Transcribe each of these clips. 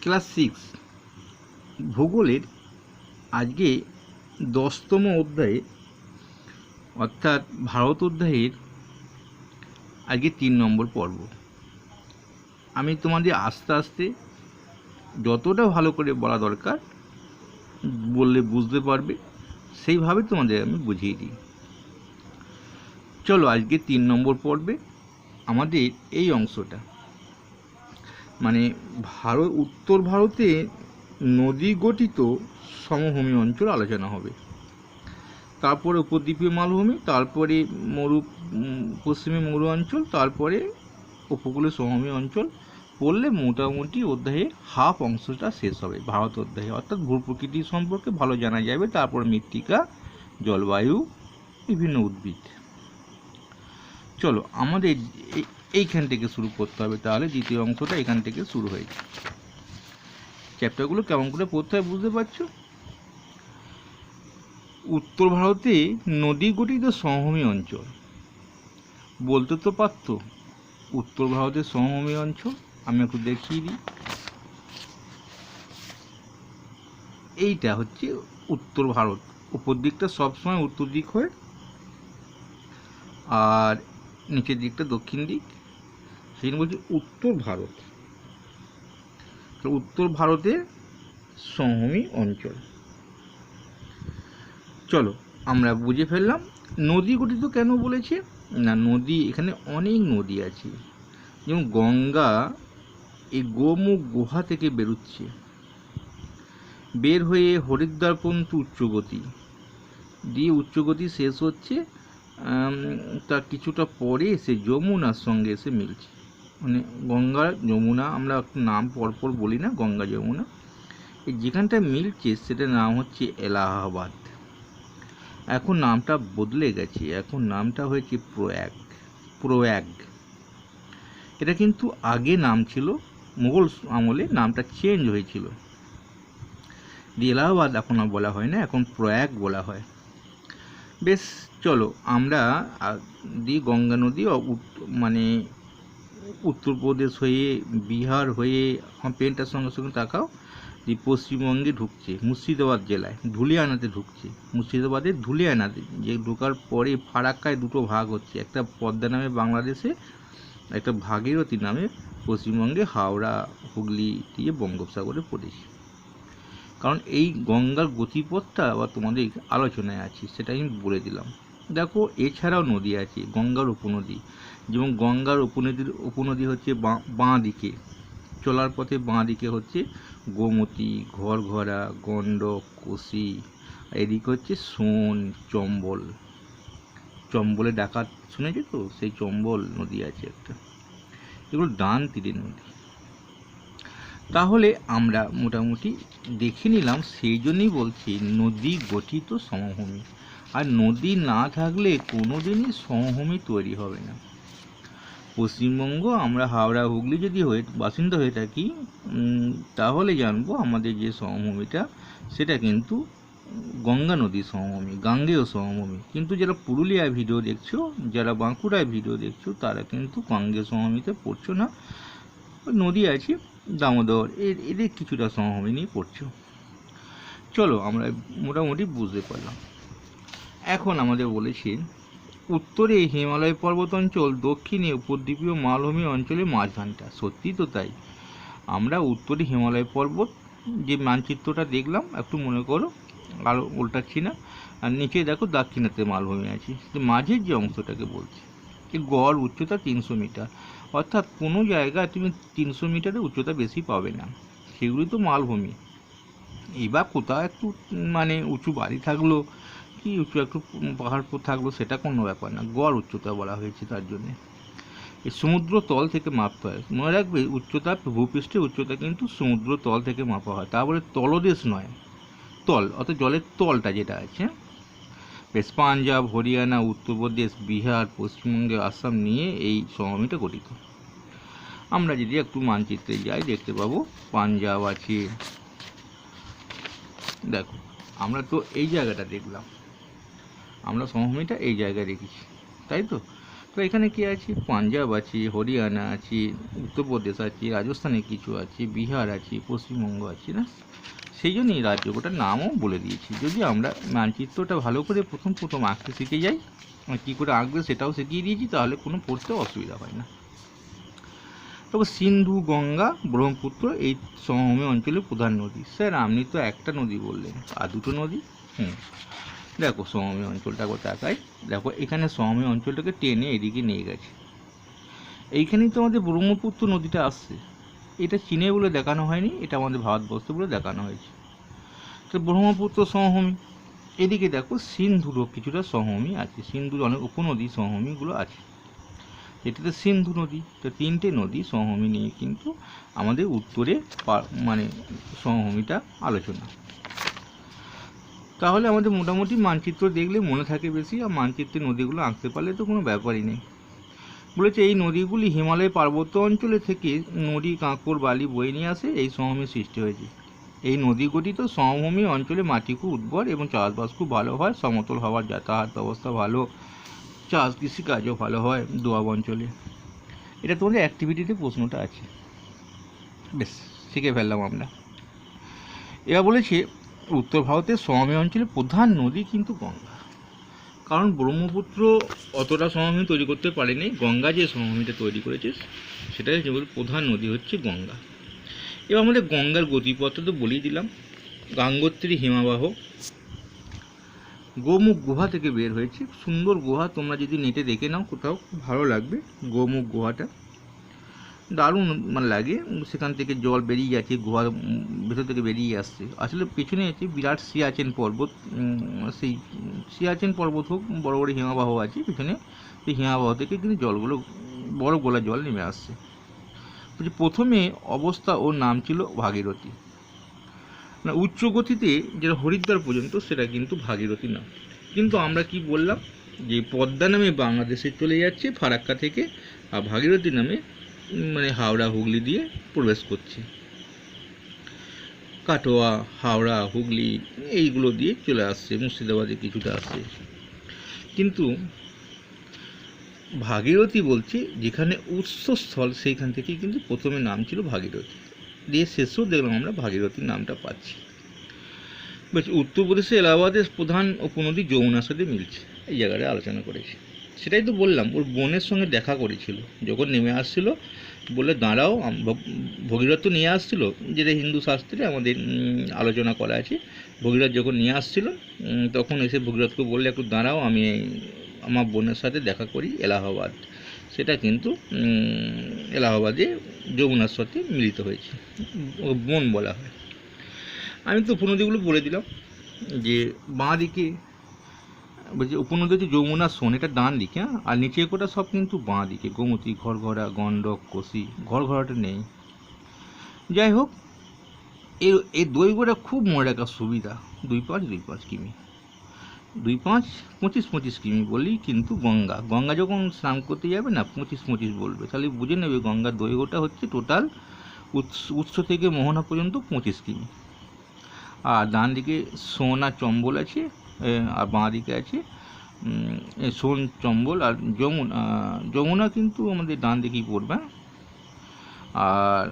Class 6 ভূগোলের আজকে 10তম অধ্যায়ে অর্থাৎ ভারত অধ্যায়ের আজকে 3 নম্বর পর্ব। আমি তোমাদের আস্তে আস্তে যতটা ভালো করে বলা দরকার বললে বুঝতে পারবে, সেইভাবে তোমাদের আমি বুঝিয়ে দিই। চলো আজকে 3 নম্বর পর্বে আমাদের এই অংশটা মানে উত্তর ভারতে নদী গঠিত সমভূমি অঞ্চল আলোচনা হবে। তারপরে উপদ্বীপীয় মালভূমি, তারপরে পশ্চিমে মরু অঞ্চল, তারপরে উপকূলীয় সমভূমি অঞ্চল পড়লে মোটামুটি অধ্যায়ে হাফ অংশটা শেষ হবে ভারত অধ্যায়ে। অর্থাৎ ভূপ্রকৃতি সম্পর্কে ভালো জানা যাবে, তারপর মৃত্তিকা, জলবায়ু, বিভিন্ন উদ্ভিদ। চলো আমাদের এইখান থেকে শুরু করতে হবে, তাহলে দ্বিতীয় অংশটা এখান থেকে শুরু হয়েছে। চ্যাপ্টারগুলো কেমন করে পড়তে হয় বুঝতে পারছো? উত্তর ভারতে নদী গঠিত সমভূমি অঞ্চল বলতে তো পারত উত্তর ভারতের সমভূমি অঞ্চল। আমি একটু দেখিয়ে দিই। এইটা হচ্ছে উত্তর ভারত, উপর দিকটা সবসময় উত্তর দিক হয় আর নিচের দিকটা দক্ষিণ দিক, সেই বলছে উত্তর ভারত। উত্তর ভারতের সমভূমি অঞ্চল। চলো আমরা বুঝে ফেললাম নদী গঠিত কেন বলেছে না, নদী এখানে অনেক নদী আছে। যেমন গঙ্গা এই গোমুখ গুহা থেকে বেরোচ্ছে, বের হয়ে হরিদ্বার পর্যন্ত উচ্চগতি দিয়ে উচ্চগতি শেষ হচ্ছে, তার কিছুটা পরে এসে যমুনার সঙ্গে এসে মিলছে। মানে গঙ্গা যমুনা আমরা নাম পরপর বলি না, গঙ্গা যমুনা, এই যেখানটা মিলছে সেটার নাম হচ্ছে এলাহাবাদ। এখন নামটা বদলে গেছে, এখন নামটা হয়েছে প্রয়াগ। এটা কিন্তু আগে নাম ছিল, মুঘল আমলে নামটা চেঞ্জ হয়েছিল। এলাহাবাদ এখন আর বলা হয় না, এখন প্রয়াগ বলা হয়। বেশ, চলো আমরা গঙ্গা নদী মানে উত্তরপ্রদেশ হয়ে বিহার হয়ে, আমার পেনটার সঙ্গে সঙ্গে তাকাও, পশ্চিমবঙ্গে ঢুকছে মুর্শিদাবাদ জেলায়, ধুলিয়ানাতে ঢুকছে, মুর্শিদাবাদের ধুলিয়ানাতে, যে ঢোকার পরে ফারাক্কায় দুটো ভাগ হচ্ছে, একটা পদ্মা নামে বাংলাদেশে, একটা ভাগীরথী নামে পশ্চিমবঙ্গে, হাওড়া হুগলি দিয়ে বঙ্গোপসাগরে পড়েছে। কারণ এই গঙ্গার গতিপথটা আবার তোমাদের আলোচনায় আছে, সেটা আমি বলে দিলাম। দেখো এছাড়াও নদী আছে, গঙ্গার উপনদী। যেমন গঙ্গার উপনদী হচ্ছে বাঁ দিকে, চলার পথে বাঁ দিকে হচ্ছে গোমতী, ঘরঘরা, গণ্ডক, কোশি, এদিকে হচ্ছে সোন, চম্বলে ডাকাত শুনেছি তো, সেই চম্বল নদী আছে একটা। এগুলো ডান তীরের নদী। তাহলে আমরা মোটামুটি দেখে নিলাম, সেই জন্যই বলছি নদী গঠিত সমভূমি। আর নদী না থাকলে কোনোদিনই সমভূমি তৈরি হবে না। পশ্চিমবঙ্গ, আমরা হাওড়া হুগলি যদি বাসিন্দা হয়ে থাকি, তাহলে জানবো আমাদের যে সমভূমিটা সেটা কিন্তু গঙ্গা নদীর সমভূমি, গাঙ্গেয় সমভূমি। কিন্তু যারা পুরুলিয়ায় ভিডিও দেখছো, যারা বাঁকুড়ায় ভিডিও দেখছো, তারা কিন্তু গাঙ্গেয় সমভূমিতে পড়ছো না। নদী আছে দামোদর, এদের কিছুটা সমভূমি নিয়ে পড়ছো। চলো আমরা মোটামুটি বুঝতে পারলাম। এখন আমাদের বলেছি উত্তরে হিমালয় পর্বত অঞ্চল, দক্ষিণে উপদ্বীপীয় মালভূমি অঞ্চলে মাঝখানটা। সত্যি তো তাই। আমরা উত্তরে হিমালয় পর্বত যে মানচিত্রটা দেখলাম, একটু মনে করো, আর উল্টাচ্ছি না, আর নিচে দেখো দাক্ষিণাত্যে মালভূমি আছে। মাঝের যে অংশটাকে বলছি, গড় উচ্চতা 300 মিটার। অর্থাৎ কোনো জায়গায় তুমি 300 মিটারের উচ্চতা বেশি পাবে না, সেগুলি তো মালভূমি। এবার কোথাও একটু মানে উঁচু বাড়ি থাকলো কি উঁচু একটু পাহাড় থাকলো, সেটা কোনো ব্যাপার না, গড় উচ্চতা বলা হয়েছে তার জন্যে। এই সমুদ্র তল থেকে মাপতে হয়, মনে রাখবে উচ্চতা, ভূপৃষ্ঠের উচ্চতা কিন্তু সমুদ্র তল থেকে মাপা হয়। তারপরে তলদেশ নয়, তল, অর্থাৎ জলের তলটা যেটা আছে। বেশ, পাঞ্জাব, হরিয়ানা, উত্তরপ্রদেশ, বিহার, পশ্চিমবঙ্গে, আসাম নিয়ে এই সমভূমিটা গঠিত। আমরা যদি একটু মানচিত্রে যাই দেখতে পাবো পাঞ্জাব আছে। দেখো আমরা তো এই জায়গাটা দেখলাম, আমরা সমভূমিটা এই জায়গায় রেখেছি, তাই তো। তো এখানে কি আছে, পাঞ্জাব আছে, হরিয়ানা আছে, উত্তরপ্রদেশ আছে, রাজস্থানে কিছু আছে, বিহার আছে, পশ্চিমবঙ্গ আছে না, সেই জন্য এই রাজ্যটার নামও বলে দিয়েছি। যদি আমরা মানচিত্রটা ভালো করে প্রথম আঁকতে শিখে যাই, কী করে আঁকবে সেটাও শিখিয়ে দিয়েছি, তাহলে কোনো পড়তে অসুবিধা হয় না। তবে সিন্ধু, গঙ্গা, ব্রহ্মপুত্র এই সমভূমি অঞ্চলের প্রধান নদী। স্যার আপনি তো একটা নদী বললেন, আর দুটো নদী? দেখো সমভূমি অঞ্চলটা একবার তাকাই, দেখো এখানে সমভূমি অঞ্চলটাকে টেনে এদিকে নিয়ে গেছে। এইখানেই তো আমাদের ব্রহ্মপুত্র নদীটা আসছে। এটা চীনে বলে দেখানো হয়নি, এটা আমাদের ভারতবর্ষ বলে দেখানো হয়েছে। তো ব্রহ্মপুত্র সমভূমি, এদিকে দেখো সিন্ধুরও কিছুটা সমভূমি আছে, সিন্ধুর অনেক উপনদী সমভূমিগুলো আছে। এটাতে সিন্ধু নদী। তো তিনটে নদী সমভূমি নিয়ে কিন্তু আমাদের উত্তরে মানে সমভূমিটা আলোচনা। তাহলে আমাদের মোটামুটি মানচিত্র দেখলে মনে থাকে বেশি, আর মানচিত্রে নদীগুলো আঁকতে পারলে তো কোনো ব্যাপারই নেই। বলেছে এই নদীগুলি হিমালয় পার্বত্য অঞ্চলে থেকে নদী, কাঁকড়, বালি বয়ে নিয়ে আসে, এই সমভূমির সৃষ্টি হয়েছে। এই নদী গঠিত সমভূমি অঞ্চলে মাটি খুব উর্বর এবং চাষবাস খুব ভালো হয়, সমতল হওয়ার যাতায়াত ব্যবস্থা ভালো, চাষ কৃষিকাজও ভালো হয় দোয়াব অঞ্চলে। এটা তোমাদের অ্যাক্টিভিটিতে প্রশ্নটা আছে, বেশ শিখে ফেললাম আমরা। এরা বলেছে উত্তর ভারতের সমভূমি অঞ্চলে প্রধান নদী কিন্তু গঙ্গা, কারণ ব্রহ্মপুত্র অতটা সমভূমি তৈরি করতে পারেনি, গঙ্গা যে সমভূমিটা তৈরি করেছে সেটাই যেগুলো প্রধান নদী হচ্ছে গঙ্গা। এবার আমাদের গঙ্গার গতিপথটা তো বলেই দিলাম, গাঙ্গোত্রী হিমাবাহ গোমুখ গুহা থেকে বের হয়েছে, সুন্দর গুহা, তোমরা যদি নেটে দেখে নাও কোথাও খুব ভালো লাগবে। গোমুখ গুহাটা দারুণ মানে লাগে, সেখান থেকে জল বেরিয়ে যাচ্ছে, গুহার ভেতর থেকে বেরিয়ে আসছে। আসলে পেছনে আছে বিরাট সিয়াচেন পর্বত, সেই সিয়াচেন পর্বত হোক, বড় বড় হিমাবাহ আছে পেছনে, সেই হিমাবাহ থেকে কিন্তু জলগুলো বড় গোলা জল নেমে আসছে। বলছি প্রথমে অবস্থা ওর নাম ছিল ভাগীরথী, না উচ্চ গতিতে যেটা হরিদ্বার পর্যন্ত সেটা কিন্তু ভাগীরথী নাম। কিন্তু আমরা কি বললাম যে পদ্মা নামে বাংলাদেশে চলে যাচ্ছে ফারাক্কা থেকে, আর ভাগীরথী নামে মানে হাওড়া হুগলি দিয়ে প্রবেশ করছে, কাটোয়া, হাওড়া, হুগলি এইগুলো দিয়ে চলে আসছে, মুর্শিদাবাদে কিছুটা আসছে। কিন্তু ভাগীরথী বলছে যেখানে উৎসস্থল সেইখান থেকেই কিন্তু প্রথমে নাম ছিল ভাগীরথী, দিয়ে শেষেও দেখলাম আমরা ভাগীরথীর নামটা পাচ্ছি। বেশ, উত্তরপ্রদেশে এলাহাবাদের প্রধান উপনদী যমুনার সাথে মিলছে, এই জায়গাটা আলোচনা করেছি। সেটাই তো বললাম, ওর বোনের সঙ্গে দেখা করেছিল যখন নেমে আসছিল, বলে দাঁড়াও, ভগীরথ নিয়ে আসছিল, যেটা হিন্দু শাস্ত্রে আমাদের আলোচনা করা আছে। ভগীরথ যখন নিয়ে আসছিল তখন এসে ভগীরথকে বললে একটু দাঁড়াও, আমি আমার বোনের সাথে দেখা করি এলাহাবাদ। সেটা কিন্তু এলাহাবাদে যমুনার সাথে মিলিত হয়েছে, বোন বলা হয়। আমি তো উপনদীগুলো বলে দিলাম, যে বাঁ দিকে বলছি উপনদী হচ্ছে যমুনা, সোন, এটা ডান দিকে, আর নিচে কোটা সব কিন্তু বাঁ দিকে, গোমতী, ঘরঘরা, গণ্ডক, কোশি, ঘরঘরাটা নেই। যাই হোক, এই দৈর্ঘ্যটা খুব মনে রাখার সুবিধা, 2.5 কিমি, 2.5 কিমি বলি। কিন্তু গঙ্গা যখন স্নান করতে যাবে না 25 বলবে, তাহলে বুঝে নেবে গঙ্গার দৈর্ঘ্যটা হচ্ছে টোটাল উৎস থেকে মোহনা পর্যন্ত 25 কিমি। আর ডান দিকে সোন আর চম্বল আছে, আর বাঁ দিকে আছে সোন, চম্বল আর যমুনা কিন্তু আমাদের ডান দিকেই পড়বে, আর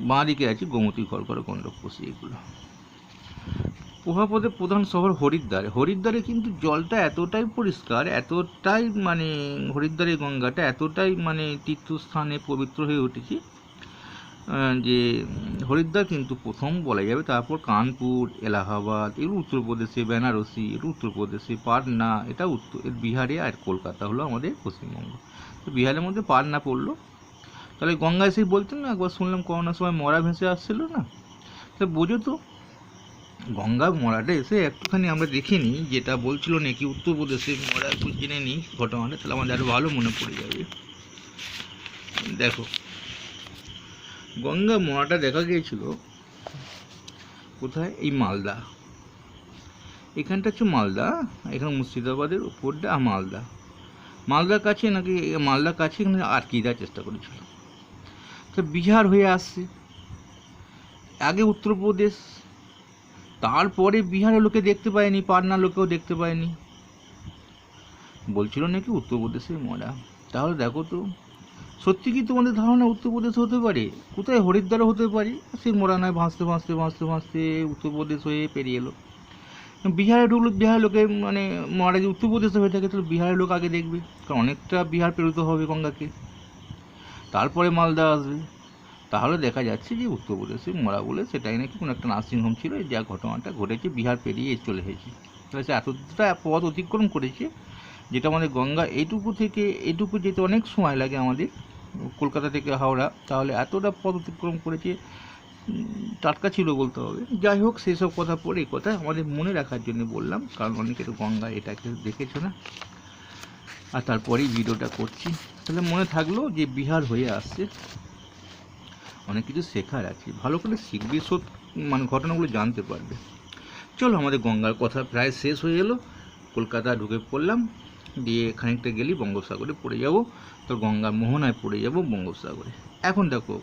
বাঁ দিকে আছে গোমতী, ঘরঘরা, গণ্ডক, কোশি এগুলো। প্রভাপদের প্রধান শহর হরিদ্বারে কিন্তু জলটা এতটাই পরিষ্কার, এতটাই মানে হরিদ্বারের গঙ্গাটা এতটাই মানে তীর্থস্থানে পবিত্র হয়ে উঠেছে যে হরিদ্বার কিন্তু প্রথম বলা যাবে। তারপর কানপুর, এলাহাবাদ এগুলো উত্তরপ্রদেশে, বেনারসি এটা উত্তরপ্রদেশে, পাটনা এটা বিহারে, আর কলকাতা হলো আমাদের পশ্চিমবঙ্গ। তো বিহারের মধ্যে পাটনা পড়লো। তাহলে গঙ্গা এসেই বলতেন না, একবার শুনলাম করোনার সময় মরা ভেসে আসছিল না, তা বোঝো তো গঙ্গা মরাটা এসে একটুখানি আমরা দেখিনি, যেটা বলছিল নাকি উত্তরপ্রদেশে মরা, জেনে নিই ঘটনাটা, তাহলে আমাদের আরও ভালো মনে পড়ে যাবে। দেখো গঙ্গা মরাটা দেখা গিয়েছিল কোথায়, এই মালদা, এখানটা হচ্ছে মালদা, এখানে মুর্শিদাবাদের উপরটা মালদার কাছে নাকি, মালদার কাছে এখানে আটকে দেওয়ার চেষ্টা করেছিল। তো বিহার হয়ে আসছে, আগে উত্তরপ্রদেশ, তারপরে বিহারের লোকে দেখতে পায়নি, পাটনার লোকেও দেখতে পায়নি, বলছিল নাকি উত্তরপ্রদেশে মরা। তাহলে দেখো তো, সত্যি কি তোমাদের ধারণা উত্তরপ্রদেশ হতে পারে? কোথায় হরিদ্বারও হতে পারে, সে মোড়া নয় ভাসতে ভাসতে ভাসতে ভাসতে উত্তরপ্রদেশ হয়ে পেরিয়ে এলো। বিহারে ঢুকলো, বিহারের লোকে মানে মারা যদি উত্তরপ্রদেশে হয়ে থাকে তাহলে বিহারের লোক আগে দেখবে, কারণ অনেকটা বিহার পেরোতে হবে গঙ্গাকে, তারপরে মালদা আসবে। তাহলে দেখা যাচ্ছে যে উত্তরপ্রদেশে মরা বলে সেটাই নাকি কোনো একটা নার্সিংহোম ছিল, যা ঘটনাটা ঘটেছে বিহার পেরিয়ে চলে এসেছে। তাহলে সে এতটা পথ অতিক্রম করেছে, যেটা আমাদের গঙ্গা এইটুকু থেকে এইটুকু যেতে অনেক সময় লাগে আমাদের কলকাতা থেকে হাওড়া, তাহলে এতটা পথ অতিক্রম করেছে, টাটকা ছিল বলতে হবে। যাই হোক, সেসব কথা পরে এই কথা আমাদের মনে রাখার জন্য বললাম, কারণ অনেকে তো গঙ্গা এটাকে দেখেছো না, আর তারপরেই ভিডিওটা করছি। তাহলে মনে থাকলো যে বিহার হয়ে আসছে, অনেক কিছু শেখার আছে, ভালো করে শিখবে, মানে ঘটনাগুলো জানতে পারবে। চলো, আমাদের গঙ্গার কথা প্রায় শেষ হয়ে এলো। কলকাতা ঢুকে পড়লাম, দিয়ে খানিকটা গেলি বঙ্গোপসাগরে পড়ে যাব, তো গঙ্গার মোহনায় পড়ে যাব বঙ্গোপসাগরে। এখন দেখো,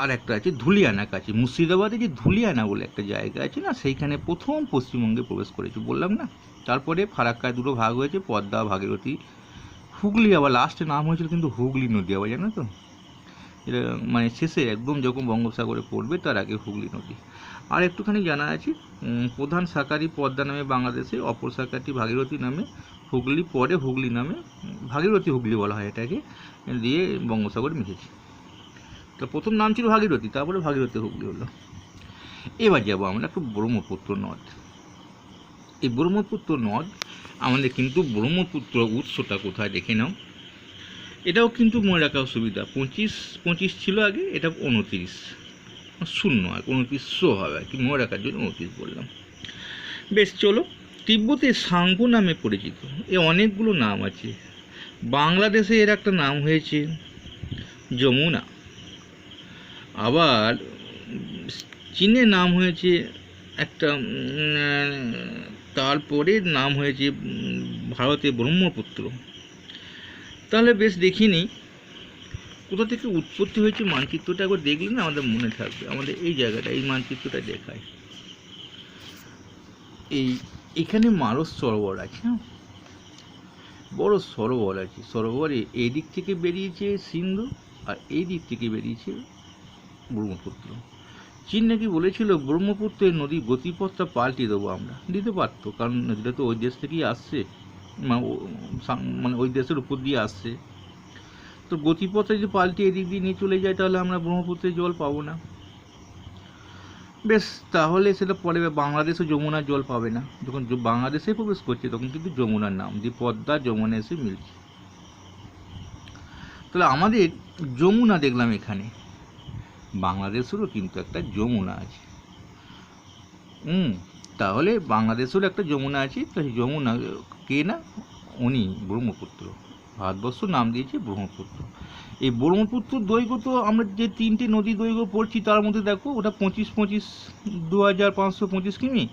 আর একটা আছে ধুলিয়ানা কাছে, মুর্শিদাবাদে যে ধুলিয়ানা বলে একটা জায়গা আছে না, সেইখানে প্রথম পশ্চিমবঙ্গে প্রবেশ করেছে বললাম না। তারপরে ফারাক্কায় দুটো ভাগ হয়েছে, পদ্মা, ভাগীরথী, হুগলি আবার লাস্টে নাম হয়েছিল কিন্তু হুগলি নদী আবার, জানো তো, এটা মানে শেষে একদম যখন বঙ্গোপসাগরে পড়বে তার আগে হুগলি নদী। আর একটুখানি জানা আছে, প্রধান শাখাটি পদ্মা নামে বাংলাদেশে, অপর শাখাটি ভাগীরথী নামে, হুগলি পরে হুগলি নামে, ভাগীরথী হুগলি বলা হয় এটাকে, দিয়ে বঙ্গোপসাগরে মিশেছে। তো প্রথম নাম ছিল ভাগীরথী, তারপরে ভাগীরথী হুগলি হলো। এবার যাবো আমরা একটু ব্রহ্মপুত্র নদ। এই ব্রহ্মপুত্র নদ আমাদের কিন্তু ব্রহ্মপুত্র উৎসটা কোথায় দেখে নাও, এটাও কিন্তু মনে রাখা সুবিধা। 25 ছিল আগে, এটা 29, শূন্য আর 2900 হবে আর কি, মনে রাখার জন্য 29 বললাম। বেশ, চলো। তিব্বতের সাংপো নামে পরিচিত, এ অনেকগুলো নাম আছে। বাংলাদেশে এর একটা নাম হয়েছে যমুনা, আবার চীনের নাম হয়েছে একটা, তারপরে নাম হয়েছে ভারতে ব্রহ্মপুত্র। তাহলে বেশ দেখিনি কোথা থেকে উৎপত্তি হয়েছে, মানচিত্রটা একবার দেখলে না আমাদের মনে থাকবে। আমাদের এই জায়গাটা, এই মানচিত্রটা দেখায়, এখানে মানস সরোবর আছে, বড় সরোবর আছে। সরোবরে এই দিক থেকে বেরিয়েছে সিন্ধু, আর এই দিক থেকে বেরিয়েছে ব্রহ্মপুত্র। চীন নাকি বলেছিল ব্রহ্মপুত্রের নদীর গতিপথটা পাল্টে দেবো আমরা, দিতে পারতো, কারণ নদীটা তো ওই দেশ থেকেই আসছে, মানে ওই দেশের উপর দিয়ে আসছে। তো গতিপথে যদি পাল্টে এদিক দিয়ে নিয়ে চলে যায় তাহলে আমরা ব্রহ্মপুত্রের জল পাবো না। বেশ, তাহলে সেটা পরে বাংলাদেশে যমুনার জল পাবে না। যখন বাংলাদেশে প্রবেশ করছে তখন কিন্তু যমুনার নাম দিয়ে পদ্মা যমুনা এসে মিলছে। তাহলে আমাদের যমুনা দেখলাম এখানে, বাংলাদেশেরও কিন্তু একটা যমুনা আছে। তাহলে বাংলাদেশেরও একটা যমুনা আছে, তাই যমুনা কে না, উনি ব্রহ্মপুত্র। ভারতবর্ষ নাম দিয়েছে ব্রহ্মপুত্র। এই ব্রহ্মপুত্র দৈর্ঘ্য তো আমরা যে 3টে নদী দৈর্ঘ্য পড়ছি তার মধ্যে দেখো, ওটা 2525 কিমি,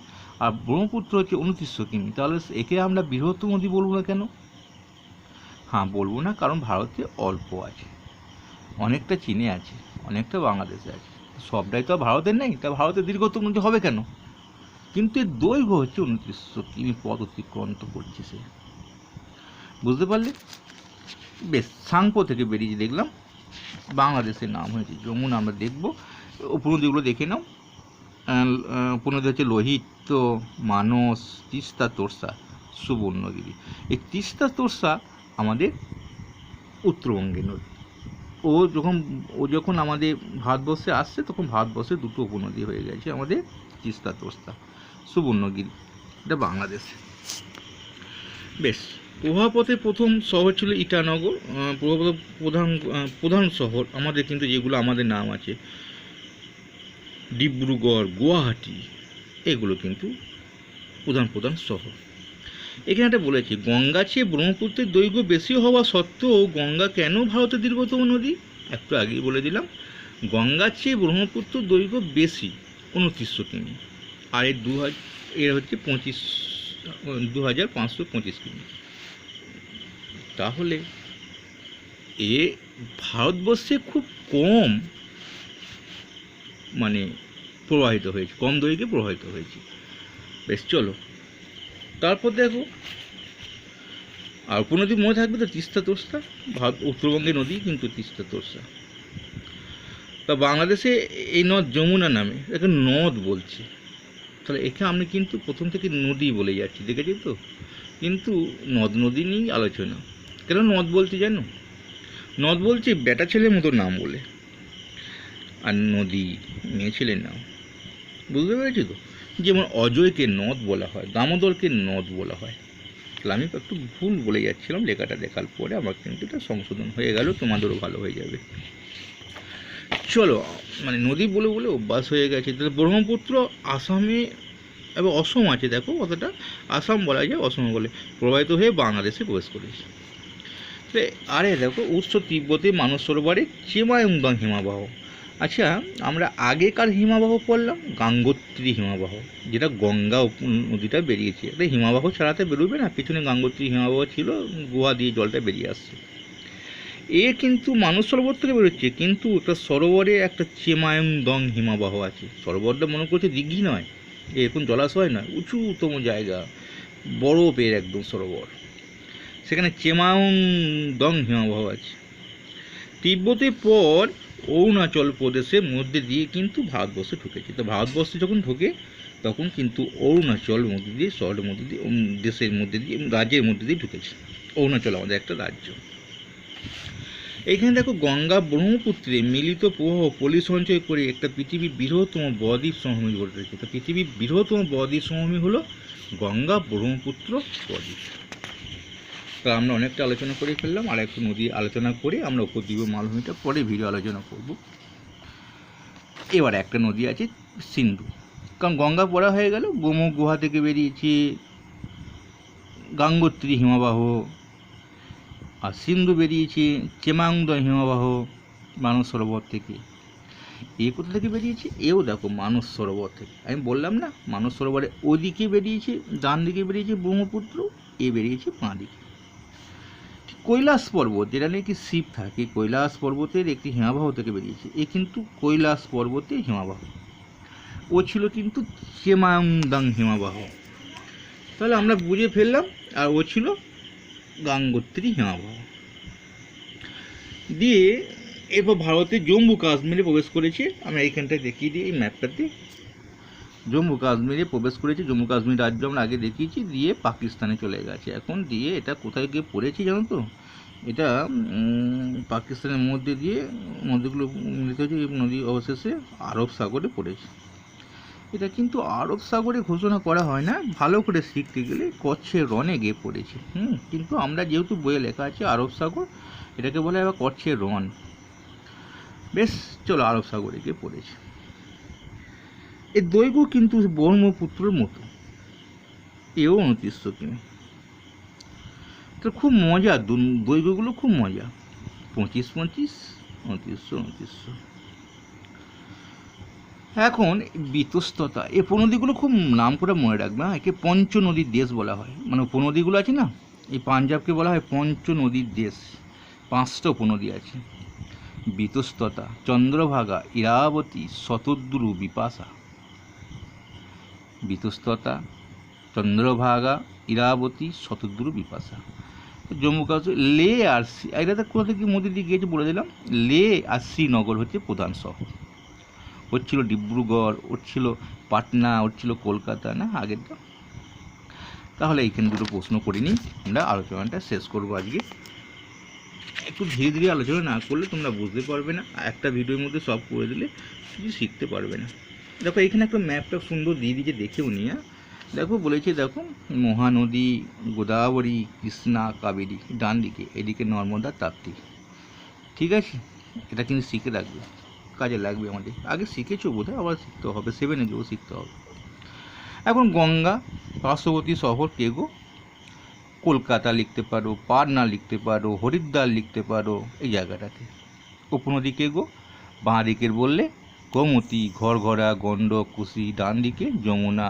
আর ব্রহ্মপুত্র হচ্ছে 2900 কিমি। তাহলে একে আমরা বৃহত্তম নদী বলবো না কেন? হ্যাঁ, বলবো না, কারণ ভারতে অল্প আছে, অনেকটা চীনে আছে, অনেকটা বাংলাদেশে আছে, সবটাই তো ভারতের নেই, তা ভারতের দীর্ঘতম নদী হবে কেন? কিন্তু এর দৈর্ঘ্য হচ্ছে 2900 কিমি পথ অতিক্রান্ত করছে সে, বুঝতে পারলে? বেশ, সাংপো থেকে বেরিয়ে দেখলাম বাংলাদেশের নাম হয়েছে যমুনা। আমরা দেখবো উপনদীগুলো দেখে নাও। উপনদী হচ্ছে লোহিত, মানস, তিস্তা, তোর্সা, সুবর্ণগিরি। এই তিস্তা তোর্সা আমাদের উত্তরবঙ্গের নদী। ও যখন আমাদের ভারতবর্ষে আসছে তখন ভারতবর্ষে দুটো উপনদী হয়ে গেছে আমাদের, তিস্তা তোর্সা, সুবর্ণগিরি, এটা বাংলাদেশে। বেশ, প্রভাপথে প্রথম শহর ছিল ইটানগর, প্রধান শহর আমাদের কিন্তু যেগুলো আমাদের নাম আছে, ডিব্রুগড়, গুয়াহাটি, এগুলো কিন্তু প্রধান শহর। এখানে একটা বলেছি, গঙ্গা চেয়ে ব্রহ্মপুত্রের দৈর্ঘ্য বেশি হওয়া সত্ত্বেও গঙ্গা কেন ভারতের দীর্ঘতম নদী? একটু আগেই বলে দিলাম, গঙ্গার চেয়ে ব্রহ্মপুত্র দৈর্ঘ্য বেশি 2900 কিমি, আর এর হচ্ছে 2525 কিমি। তাহলে এ ভারতবর্ষে খুব কম মানে প্রবাহিত হয়েছে, কম দৈর্ঘ্যে প্রবাহিত হয়েছে। বেশ, চলো তারপর দেখো আর উপনদী মনে থাকবে তো তিস্তা তোর্সা, ভারত উত্তরবঙ্গের নদী কিন্তু তিস্তা তোর্সা। তা বাংলাদেশে এই নদ যমুনা নামে, একে নদ বলছে। তাহলে একে আমি কিন্তু প্রথম থেকে নদী বলে যাচ্ছি, দেখেছি তো, কিন্তু নদ নদী নিয়েই আলোচনা। কেন নদ বলতে জানো? নদ বলছে বেটা ছেলের মতো নাম বলে, আর নদী মেয়ে ছেলের নাম। বুঝতে পেরেছি তো? যেমন অজয়কে নদ বলা হয়, দামোদরকে নদ বলা হয়। তাহলে আমি একটু ভুল বলে যাচ্ছিলাম, লেখাটা দেখার পরে আমার কিন্তু এটা সংশোধন হয়ে গেল, তোমাদেরও ভালো হয়ে যাবে। চলো, মানে নদী বলে বলে অভ্যাস হয়ে গেছে। তাহলে ব্রহ্মপুত্র আসামে এবং অসম আছে, দেখো কতটা, আসাম বলা যায়, অসম বলে প্রবাহিত হয়ে বাংলাদেশে প্রবেশ করেছে। আরে দেখো, উৎস তিব্বতে মানস সরোবরে চেমায়ুংদং হিমাবাহ। আচ্ছা, আমরা আগেকার হিমাবাহ পড়লাম গাঙ্গোত্রী হিমাবাহ, যেটা গঙ্গা নদীটা বেরিয়েছে। এটা হিমাবাহ ছাড়াতে বেরোবে না, পিছনে গাঙ্গোত্রী হিমাবাহ ছিল, গুহা দিয়ে জলটা বেরিয়ে আসছে। এ কিন্তু মানস সরোবর থেকে বেরোচ্ছে, কিন্তু একটা সরোবরে একটা চেমায়ুংদং হিমাবাহ আছে। সরোবরটা মনে করছে দিঘি নয়, এরকম জলাশয় নয়, উঁচুতম জায়গা, বরফের একদম সরোবর, সেখানে চেমায়ুংদং হিমাবাহ আছে। তিব্বতের পর অরুণাচল প্রদেশের মধ্যে দিয়ে কিন্তু ভারতবর্ষে ঢুকেছে। তো ভারতবর্ষে যখন ঢোকে তখন কিন্তু অরুণাচল মধ্যে দিয়ে, শহরের মধ্যে দিয়ে, দেশের মধ্যে দিয়ে, রাজ্যের মধ্যে দিয়ে ঢুকেছে। অরুণাচল আমাদের একটা রাজ্য। এইখানে দেখো, গঙ্গা ব্রহ্মপুত্রে মিলিত প্রবাহ পলি সঞ্চয় করে একটা পৃথিবীর বৃহত্তম বদ্বীপ সমভূমি গড়ে তুলেছে। তো পৃথিবীর বৃহত্তম বদ্বীপ সমভূমি হলো গঙ্গা ব্রহ্মপুত্র বদ্বীপ। তো আমরা অনেকটা আলোচনা করে ফেললাম, আর একটু নদী আলোচনা করে আমরা উপদ্বীপ মালভূমিটা পরে ভিডিও আলোচনা করব। এবার একটা নদী আছে সিন্ধু, কারণ গঙ্গা পড়া হয়ে গেল, গোমুখ গুহা থেকে বেরিয়েছে গাঙ্গোত্রী হিমবাহ, আর সিন্ধু বেরিয়েছে চেমায়ুংদং হিমবাহ মানস সরোবর থেকে। এ কোথা থেকে বেরিয়েছে? এও দেখো মানস সরোবর থেকে। আমি বললাম না, মানস সরোবরে ওদিকে বেরিয়েছে, ডান দিকে বেরিয়েছে ব্রহ্মপুত্র, এ বেরিয়েছে বাঁ দিকে। কৈলাস পর্বত, যেটা নাকি শিব থাকে, কৈলাস পর্বতের একটি হিমাবাহ থেকে বেরিয়েছে। এ কিন্তু কৈলাস পর্বতের হিমাবাহ, ও ছিল কিন্তু চেমায়ুংদং হিমাবাহ। তাহলে আমরা বুঝে ফেললাম, আর ও ছিল গাঙ্গোত্রী হিমাবাহ। দিয়ে এরপর ভারতের জম্মু কাশ্মীরে প্রবেশ করেছে। আমরা এইখানটায় দেখিয়ে দিই, এই ম্যাপটাতে জম্মু কাশ্মীরে প্রবেশ করেছে। জম্মু কাশ্মীর রাজ্য আমরা আগে দেখিয়েছি, দিয়ে পাকিস্তানে চলে গেছে এখন। দিয়ে এটা কোথায় গিয়ে পড়েছে জানো তো? এটা পাকিস্তানের মধ্যে দিয়ে নদীগুলো মিলিত হয়েছে, এই নদী অবশেষে আরব সাগরে পড়েছে। এটা কিন্তু আরব সাগরে ঘোষণা করা হয় না, ভালো করে শিখতে গেলে কচ্ছের রনে গিয়ে পড়েছে। কিন্তু আমরা যেহেতু বইয়ে লেখা আছে আরব সাগর, এটাকে বলে আবার কচ্ছের রন। বেশ, চলো, আরব সাগরে গিয়ে পড়েছে। এর দৈর্ঘ্য কিন্তু ব্রহ্মপুত্রের মতো, এও 2900 কিমি। তো খুব মজা, দৈর্ঘ্যগুলো খুব মজা, 25, 2900। এখন বিতস্ততা, এই উপনদীগুলো খুব নাম করে মনে রাখবে। একে পঞ্চ নদীর দেশ বলা হয়, মানে উপনদীগুলো আছে না, এই পাঞ্জাবকে বলা হয় পঞ্চ নদীর দেশ। 5টা উপনদী আছে: বিতস্ততা, চন্দ্রভাগা, ইরাবতী, শতদ্রু, বিপাশা। বিতস্ততা, চন্দ্রভাগা, ইরাবতী, শতদ্রু, বিপাশা। জম্মু কাশ্মীর লে আর এটা কোথা থেকে মধ্যে দিয়ে গিয়েছে বলে দিলাম। লে আর শ্রীনগর হচ্ছে প্রধান শহর। ওর ছিল ডিব্রুগড়, ওর ছিল পাটনা, ওর ছিল কলকাতা, না আগেরটা। তাহলে এইখানে দুটো প্রশ্ন করে নিই, আমরা আলোচনাটা শেষ করবো আজকে। একটু ধীরে ধীরে আলোচনা না করলে তোমরা বুঝতে পারবে না, একটা ভিডিওর মধ্যে সব করে দিলে কিছু শিখতে পারবে না। দেখো এখানে একটা ম্যাপটা সুন্দর দিয়ে দিয়েছে, দেখেও নিয়ে। দেখো বলেছে, দেখো মহানদী গোদাবরী, কৃষ্ণা, কাবেরী ডান দিকে, এদিকে নর্মদা, তাপ্তি। ঠিক আছে, এটা কিন্তু শিখে রাখবে, কাজে লাগবে আমাদের। আগে শিখেছো বোধহয়, আবার শিখতে হবে, 7-এ গিয়েও শিখতে হবে। এখন গঙ্গা পার্শ্ববর্তী শহর কে গো? কলকাতা লিখতে পারো, পাটনা লিখতে পারো, হরিদ্বার লিখতে পারো, এই জায়গাটাতে। উপনদী কে গো? বাঁ দিকের বললে গোমতী, ঘরঘরা, গণ্ডক, কুশি, ডান দিকে যমুনা,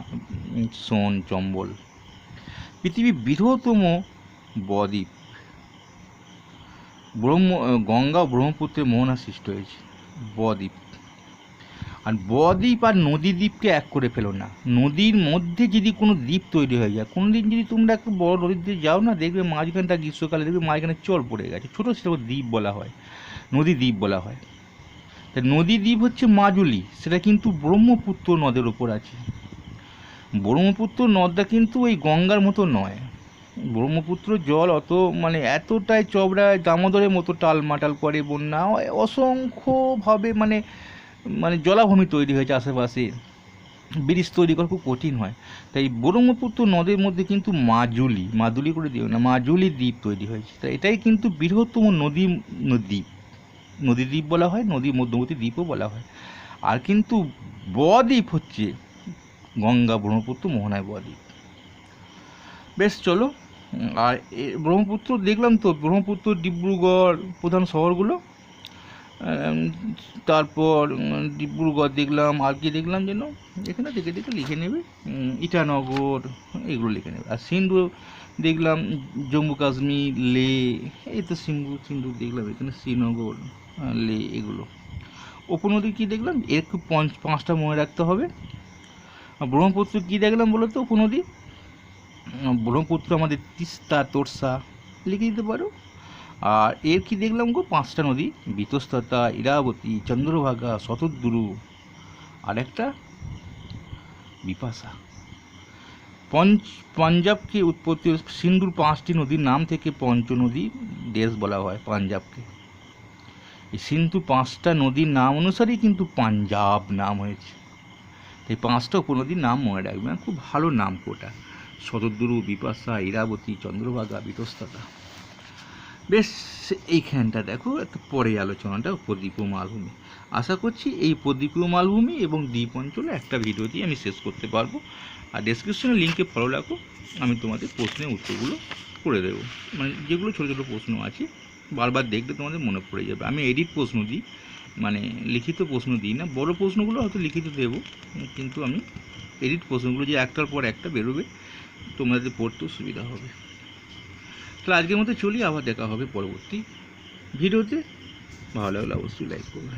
সোন, চম্বল। পৃথিবীর বৃহত্তম বদ্বীপ গঙ্গা ও ব্রহ্মপুত্রের মোহনা সৃষ্টি হয়েছে বদ্বীপ। আর বদ্বীপ আর নদী দ্বীপকে এক করে ফেলো না। নদীর মধ্যে যদি কোনো দ্বীপ তৈরি হয়ে যায়, কোনো দিন যদি তোমরা একটা বড় নদীতে যাও না, দেখবে মাঝখানটা গ্রীষ্মকালে দেখবে মাঝখানে চর পড়ে গেছে, ছোটো সেটা দ্বীপ বলা হয়, নদী দ্বীপ বলা হয়। তা নদী দ্বীপ হচ্ছে মাজুলি, সেটা কিন্তু ব্রহ্মপুত্র নদের ওপর আছে। ব্রহ্মপুত্র নদটা কিন্তু ওই গঙ্গার মতো নয়। ব্রহ্মপুত্র জল অত মানে এতটাই চওড়ায় দামোদরের মতো টালমাটাল করে, বন্যা অসংখ্যভাবে মানে মানে জলাভূমি তৈরি হয়েছে আশেপাশে, ব্রিজ তৈরি করা খুব কঠিন হয়। তাই ব্রহ্মপুত্র নদের মধ্যে কিন্তু মাজুলি করে দিও না, মাজুলি দ্বীপ তৈরি হয়েছে। তাই এটাই কিন্তু বৃহত্তম নদী দ্বীপ বলা হয়, নদী মধ্যবর্তী দ্বীপও বলা হয়। আর কিন্তু বদ্বীপ হচ্ছে গঙ্গা ব্রহ্মপুত্র মোহনায় বদ্বীপ। বেশ চলো, আর ব্রহ্মপুত্র দেখলাম তো, ব্রহ্মপুত্র ডিব্রুগড় প্রধান শহরগুলো, তারপর ডিব্রুগড় দেখলাম, আর কি দেখলাম যেন, এখানে দেখে দেখে লিখে নেবে, ইটানগর, এগুলো লিখে নেবে। আর সিন্ধু দেখলাম, জম্মু কাশ্মীর, লে, এই তো সিন্ধু দেখলাম এখানে, শ্রীনগর, লে, এগুলো। উপনদী কী দেখলাম, এর খুব 5টা মনে রাখতে হবে। ব্রহ্মপুত্র কী দেখলাম বলো তো উপনদী? ব্রহ্মপুত্র আমাদের তিস্তা, তোর্সা লিখে দিতে পারো। আর এর কি দেখলাম গো, 5টা নদী, বিতস্তাতা, ইরাবতী, চন্দ্রভাগা, শতদ্রু, আর একটা বিপাশা। পাঞ্জাবকে উৎপত্তি, সিন্ধুর 5টি নদীর নাম থেকে পঞ্চনদী দেশ বলা হয় পাঞ্জাবকে। এই সিন্ধু 5টা নদীর নাম অনুসারেই কিন্তু পাঞ্জাব নাম হয়েছে। এই 5টা উপনদীর নাম মনে রাখবেন, খুব ভালো নাম কোটা, শতদ্রু, বিপাশা, ইরাবতী, চন্দ্রভাগা, বিতস্তাতা। বেশ, এইখানটা দেখো, একটা পরে আলোচনাটা উপদ্বীপীয় মালভূমি। আশা করছি এই উপদ্বীপীয় মালভূমি এবং দ্বীপ অঞ্চলে একটা ভিডিও দিয়ে আমি শেষ করতে পারবো। আর ডেসক্রিপশনে লিঙ্কে ফলো রাখো, আমি তোমাদের প্রশ্নের উত্তরগুলো করে দেবো। মানে যেগুলো ছোটো ছোটো প্রশ্ন আছে, বারবার দেখলে তোমাদের মনে পড়ে যাবে। আমি এডিট প্রশ্ন দিই, মানে লিখিত প্রশ্ন দিই না। বড় প্রশ্নগুলো হয়তো লিখিত দেবো, কিন্তু আমি এডিট প্রশ্নগুলো যে একটার পর একটা বেরোবে, তোমাদের পড়তেও সুবিধা হবে। তাহলে আজকের মতো চলি, আবার দেখা হবে পরবর্তী ভিডিওতে। ভালো লাগলে অবশ্যই লাইক করবে।